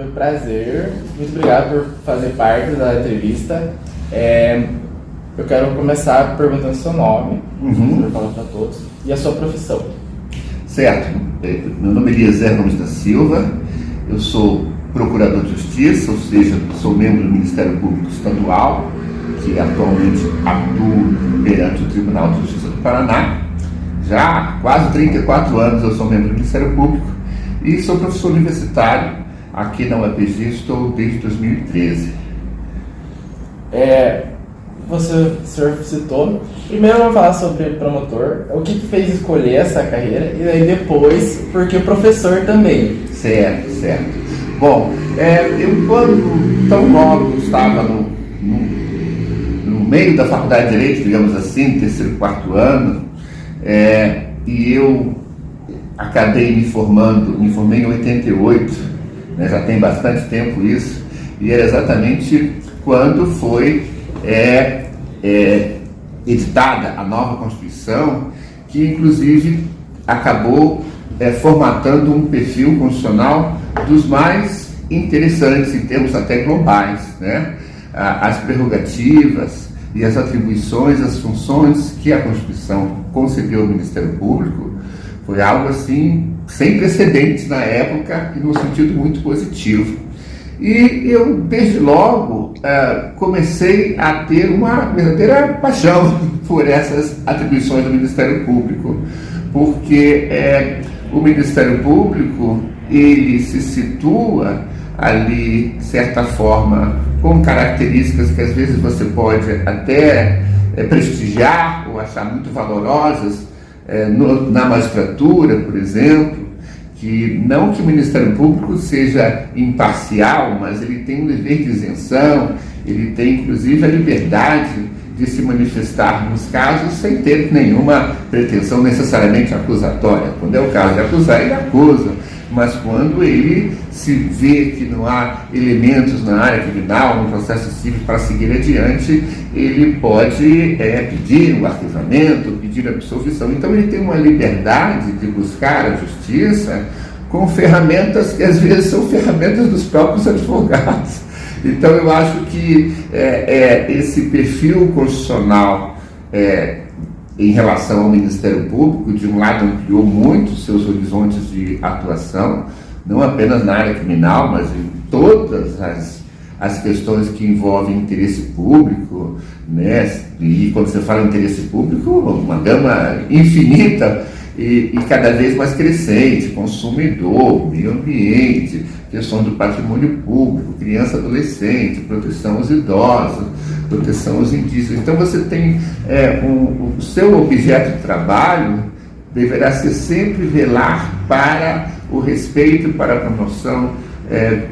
prazer. Muito obrigado por fazer parte da entrevista. Eu quero começar perguntando seu nome, para falar para todos, e a sua profissão. Certo. Meu nome é Eliezer Gomes da Silva, eu sou procurador de justiça, ou seja, sou membro do Ministério Público Estadual, que atualmente atuo perante o Tribunal de Justiça do Paraná. Já há quase 34 anos eu sou membro do Ministério Público e sou professor universitário aqui na UEPG, estou desde 2013. O senhor citou, primeiro vamos falar sobre promotor, o que fez escolher essa carreira, e aí depois, porque professor também. Certo. Bom, eu quando tão logo estava no meio da faculdade de Direito, digamos assim, terceiro, quarto ano, e eu acabei me formei em 88, né, já tem bastante tempo isso, e era exatamente quando foi editada a nova Constituição, que inclusive acabou formatando um perfil constitucional dos mais interessantes em termos até globais, né? As prerrogativas e as atribuições, as funções que a Constituição concedeu ao Ministério Público foi algo assim sem precedentes na época e num sentido muito positivo. E eu, desde logo, comecei a ter uma verdadeira paixão por essas atribuições do Ministério Público, porque o Ministério Público, ele se situa ali, de certa forma, com características que às vezes você pode até prestigiar ou achar muito valorosas na magistratura, por exemplo, que não que o Ministério Público seja imparcial, mas ele tem um dever de isenção, ele tem inclusive a liberdade de se manifestar nos casos sem ter nenhuma pretensão necessariamente acusatória. Quando é o caso de acusar, ele acusa, mas quando ele se vê que não há elementos na área criminal, no processo civil para seguir adiante, ele pode pedir o arquivamento, pedir a absolvição. Então ele tem uma liberdade de buscar a justiça com ferramentas que às vezes são ferramentas dos próprios advogados. Então eu acho que esse perfil constitucional em relação ao Ministério Público, de um lado ampliou muito seus horizontes de atuação, não apenas na área criminal, mas em todas as questões que envolvem interesse público, né? E quando você fala em interesse público, uma gama infinita e cada vez mais crescente: consumidor, meio ambiente, questão do patrimônio público, criança e adolescente, proteção aos idosos, proteção aos indígenas. Então você tem o seu objeto de trabalho deverá ser sempre velar para o respeito, para a promoção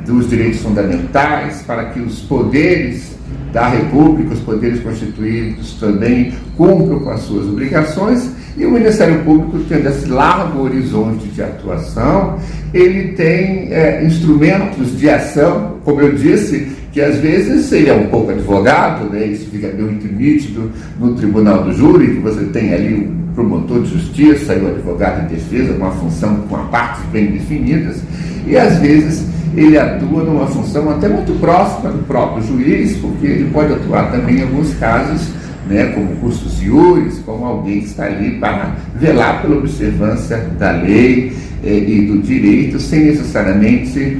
dos direitos fundamentais, para que os poderes da República, os poderes constituídos também cumpram com as suas obrigações. E o Ministério Público, tendo esse largo horizonte de atuação, ele tem instrumentos de ação, como eu disse, que às vezes ele é um pouco advogado, né? Isso fica muito nítido no Tribunal do Júri, que você tem ali o promotor de justiça e o advogado de defesa, uma função com partes bem definidas, e às vezes ele atua numa função até muito próxima do próprio juiz, porque ele pode atuar também em alguns casos, né, como cursos iuris, como alguém que está ali para velar pela observância da lei e do direito, sem necessariamente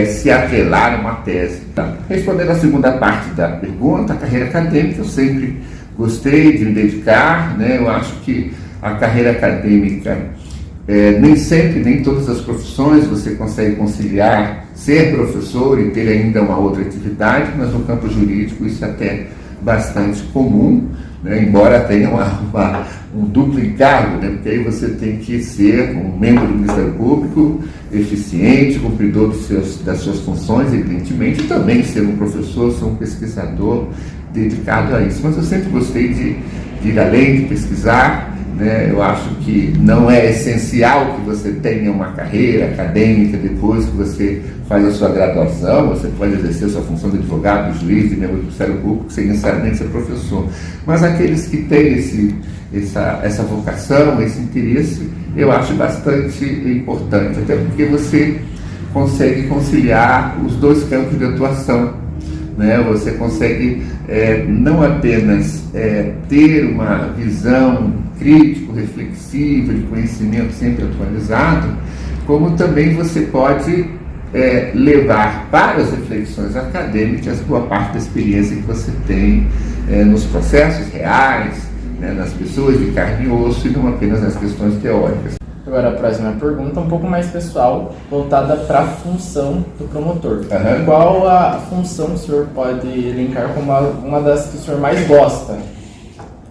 se atrelar a uma tese. Respondendo à segunda parte da pergunta, a carreira acadêmica, eu sempre gostei de me dedicar, né? Eu acho que a carreira acadêmica, nem sempre, nem todas as profissões você consegue conciliar ser professor e ter ainda uma outra atividade, mas no campo jurídico isso é até bastante comum, né? Embora tenha um duplo encargo, né? Porque aí você tem que ser um membro do Ministério Público eficiente, cumpridor das suas funções, evidentemente, e também ser um professor, ser um pesquisador dedicado a isso. Mas eu sempre gostei de ir além, de pesquisar, né? Eu acho que não é essencial que você tenha uma carreira acadêmica depois que você faz a sua graduação. Você pode exercer sua função de advogado, de juiz, de membro do Ministério Público, sem necessariamente ser professor. Mas aqueles que têm essa vocação, esse interesse, eu acho bastante importante, até porque você consegue conciliar os dois campos de atuação, né? Você consegue não apenas ter uma visão crítico, reflexiva, de conhecimento sempre atualizado, como também você pode levar para as reflexões acadêmicas boa parte da experiência que você tem nos processos reais, né, nas pessoas de carne e osso, e não apenas nas questões teóricas. Agora a próxima pergunta, um pouco mais pessoal, voltada para a função do promotor. Uhum. Qual a função o senhor pode elencar como uma das que o senhor mais gosta?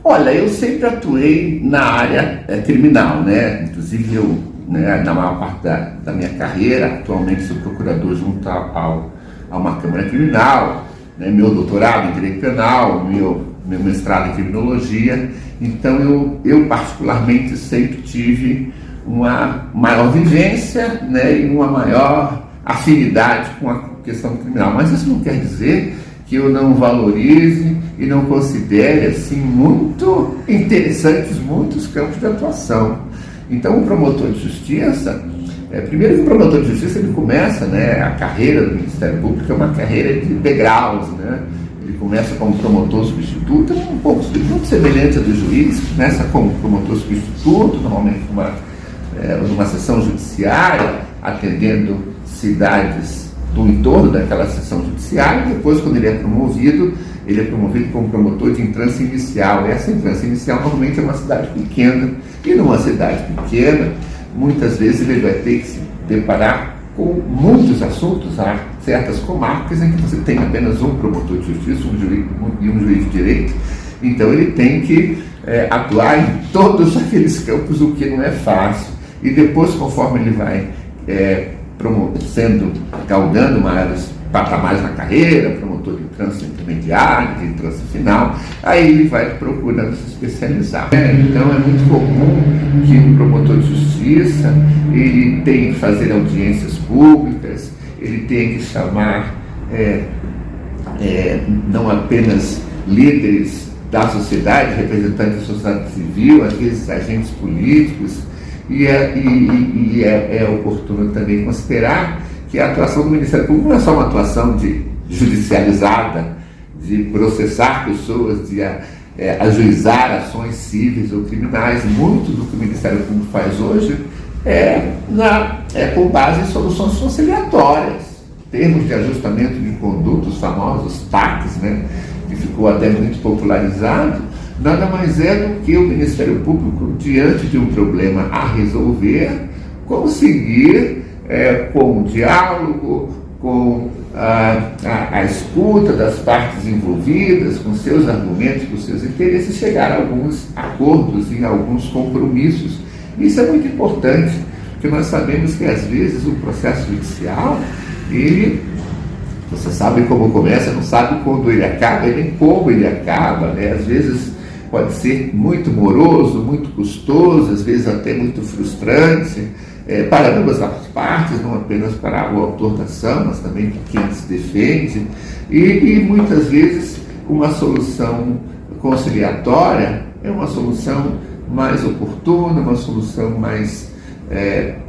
Olha, eu sempre atuei na área criminal, né? Inclusive eu, né, na maior parte da minha carreira, atualmente sou procurador junto a uma Câmara Criminal, né? Meu doutorado em Direito Penal, meu mestrado em Criminologia. Então eu particularmente sempre tive uma maior vivência, né, e uma maior afinidade com a questão criminal. Mas isso não quer dizer que eu não valorize e não considere assim muito interessantes muitos campos de atuação. Então o promotor de justiça, primeiro que o promotor de justiça ele começa, né, a carreira do Ministério Público é uma carreira de degraus, né? Ele começa como promotor substituto, um pouco muito semelhante a do juiz, começa como promotor substituto, normalmente numa sessão judiciária, atendendo cidades do entorno daquela sessão judiciária, e depois, quando ele é promovido como promotor de entrância inicial. E essa entrância inicial normalmente é uma cidade pequena, e numa cidade pequena, muitas vezes ele vai ter que se deparar com muitos assuntos. Há certas comarcas em que você tem apenas um promotor de justiça e um juiz de direito, então ele tem que atuar em todos aqueles campos, o que não é fácil. E depois, conforme ele vai galgando maiores patamares na carreira, promotor de trânsito intermediário, de trânsito final, aí ele vai procurando se especializar. Então é muito comum que um promotor de justiça ele tenha que fazer audiências públicas, ele tenha que chamar não apenas líderes da sociedade, representantes da sociedade civil, às vezes agentes políticos, e é oportuno também considerar que a atuação do Ministério Público não é só uma atuação judicializada, de processar pessoas, de ajuizar ações cíveis ou criminais. Muito do que o Ministério Público faz hoje é com base em soluções conciliatórias, termos de ajustamento de conduta, os famosos TACs, né, que ficou até muito popularizado. Nada mais é do que o Ministério Público, diante de um problema a resolver, conseguir, com o diálogo, com a escuta das partes envolvidas, com seus argumentos, com seus interesses, chegar a alguns acordos e alguns compromissos. Isso é muito importante, porque nós sabemos que, às vezes, o processo judicial, você sabe como começa, não sabe quando ele acaba e nem como ele acaba, né? Às vezes pode ser muito moroso, muito custoso, às vezes até muito frustrante, para ambas as partes, não apenas para o autor da ação, mas também para quem se defende, e muitas vezes uma solução conciliatória é uma solução mais oportuna, uma solução mais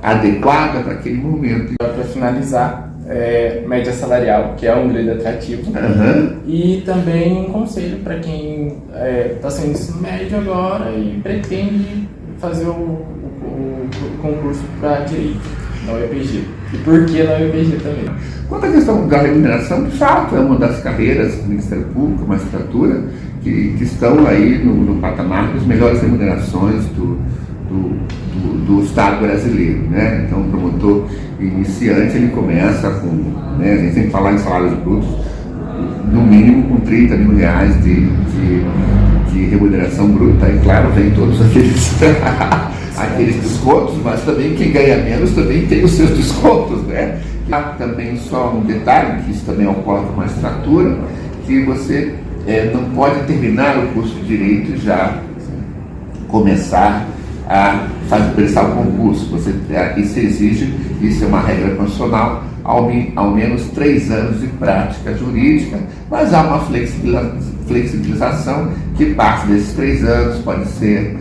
adequada para aquele momento. Para finalizar, média salarial, que é um grande atrativo, e também um conselho para quem está saindo do ensino médio agora e pretende fazer o concurso para direito na UEPG. E por que na UEPG também? Quanto à questão da remuneração, de fato, é uma das carreiras do Ministério Público, a magistratura, que estão aí no patamar das melhores remunerações do Estado brasileiro, né? Então, o promotor iniciante, ele começa com, né, a gente tem que falar em salários brutos, no mínimo com R$30 mil de remuneração bruta, e claro, vem todos aqueles descontos, mas também quem ganha menos também tem os seus descontos, né? Há também só um detalhe, que isso também ocorre com a magistratura, que você não pode terminar o curso de Direito e já começar a prestar o concurso. Isso exige, isso é uma regra constitucional, ao menos 3 anos de prática jurídica, mas há uma flexibilização que parte desses 3 anos pode ser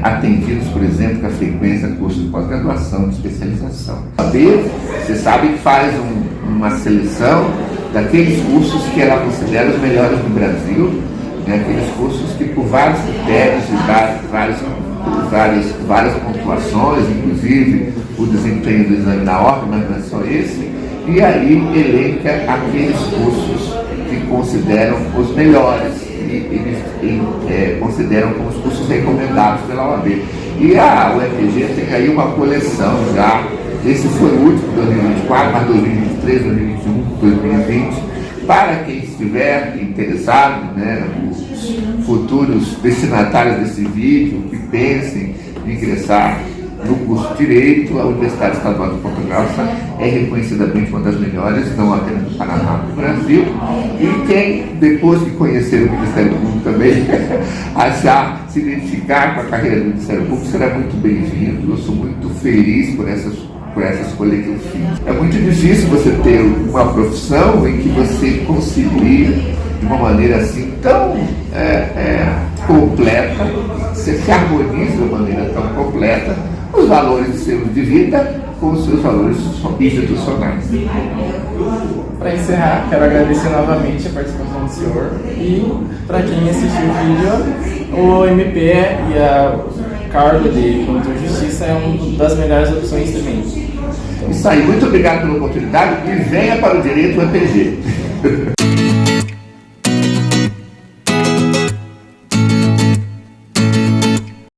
atendidos, por exemplo, com a frequência de cursos de pós-graduação, de especialização. A OAB, você sabe que faz uma seleção daqueles cursos que ela considera os melhores do Brasil, né? Aqueles cursos que, por vários critérios e várias pontuações, inclusive o desempenho do exame da ordem, mas não é só esse, e aí elenca aqueles cursos que consideram os melhores e consideram como os cursos recomendados pela OAB. E a UEPG tem aí uma coleção já, esse foi o último, 2024, mas 2023, 2021, 2020, para quem estiver interessado, né, os futuros destinatários desse vídeo, que pensem em ingressar no curso de Direito, a Universidade Estadual de Ponta Grossa é reconhecidamente uma das melhores, não apenas do Paraná, do Brasil. E quem, depois que conhecer o Ministério Público também, achar, se identificar com a carreira do Ministério Público, será muito bem-vindo. Eu sou muito feliz por essa escolha que eu fiz. É muito difícil você ter uma profissão em que você conseguir, de uma maneira assim tão completa, você se harmoniza de uma maneira tão completa os valores de seu de vida com os seus valores institucionais. Para encerrar, quero agradecer novamente a participação do senhor e, para quem assistiu o vídeo, o MP e a cargo de promotor de justiça é uma das melhores opções também. Isso aí, muito obrigado pela oportunidade e venha para o Direito UEPG.